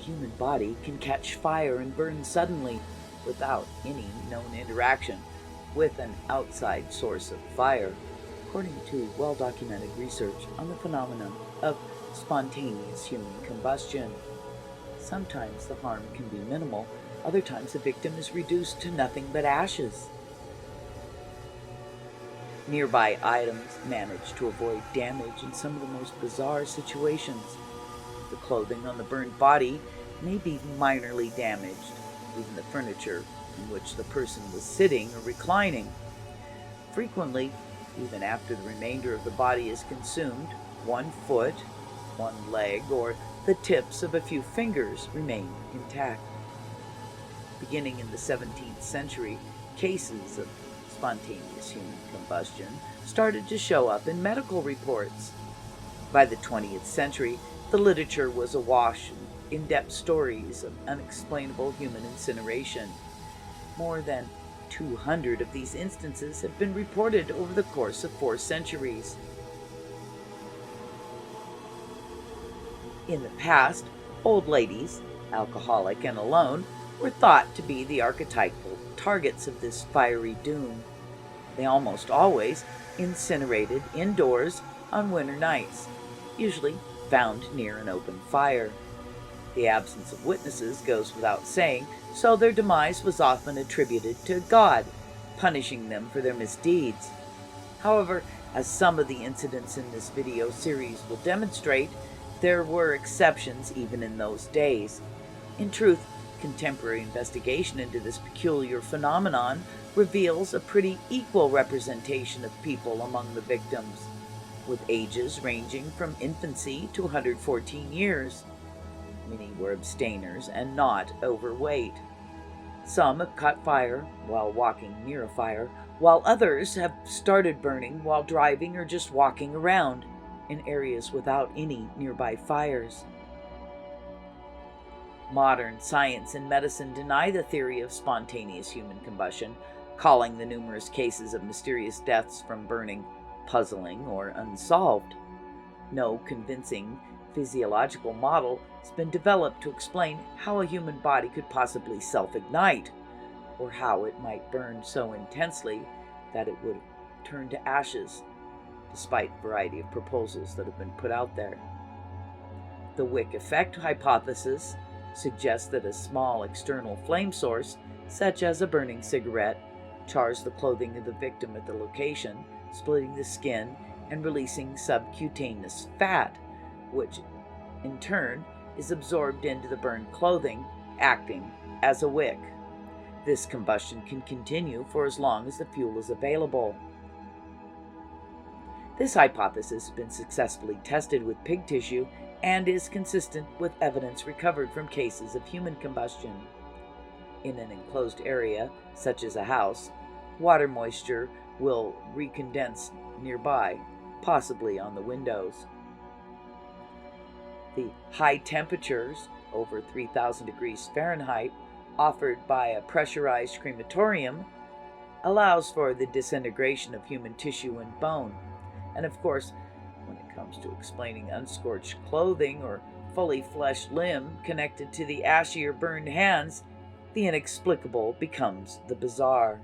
human body can catch fire and burn suddenly without any known interaction with an outside source of fire, according to well-documented research on the phenomenon of spontaneous human combustion. Sometimes the harm can be minimal, other times the victim is reduced to nothing but ashes. Nearby items manage to avoid damage in some of the most bizarre situations. The clothing on the burned body may be minorly damaged, even the furniture in which the person was sitting or reclining. Frequently, even after the remainder of the body is consumed, one foot, one leg, or the tips of a few fingers remain intact. Beginning in the 17th century, cases of spontaneous human combustion started to show up in medical reports. By the 20th century, the literature was awash in in-depth stories of unexplainable human incineration. More than 200 of these instances have been reported over the course of 4 centuries. In the past, old ladies, alcoholic and alone, were thought to be the archetypal targets of this fiery doom. They almost always incinerated indoors on winter nights, usually found near an open fire. The absence of witnesses goes without saying, so their demise was often attributed to God, punishing them for their misdeeds. However, as some of the incidents in this video series will demonstrate, there were exceptions even in those days. In truth, contemporary investigation into this peculiar phenomenon reveals a pretty equal representation of people among the victims, with ages ranging from infancy to 114 years. Many were abstainers and not overweight. Some have caught fire while walking near a fire, while others have started burning while driving or just walking around in areas without any nearby fires. Modern science and medicine deny the theory of spontaneous human combustion, calling the numerous cases of mysterious deaths from burning puzzling or unsolved. No convincing physiological model has been developed to explain how a human body could possibly self-ignite, or how it might burn so intensely that it would turn to ashes, despite a variety of proposals that have been put out there. The wick effect hypothesis suggests that a small external flame source, such as a burning cigarette, chars the clothing of the victim at the location, splitting the skin and releasing subcutaneous fat, which in turn is absorbed into the burned clothing, acting as a wick. This combustion can continue for as long as the fuel is available. This hypothesis has been successfully tested with pig tissue and is consistent with evidence recovered from cases of human combustion. In an enclosed area, such as a house, water moisture will recondense nearby, possibly on the windows. The high temperatures, over 3,000 degrees Fahrenheit, offered by a pressurized crematorium, allows for the disintegration of human tissue and bone. And of course, when it comes to explaining unscorched clothing or fully fleshed limb connected to the ashy or burned hands, the inexplicable becomes the bizarre.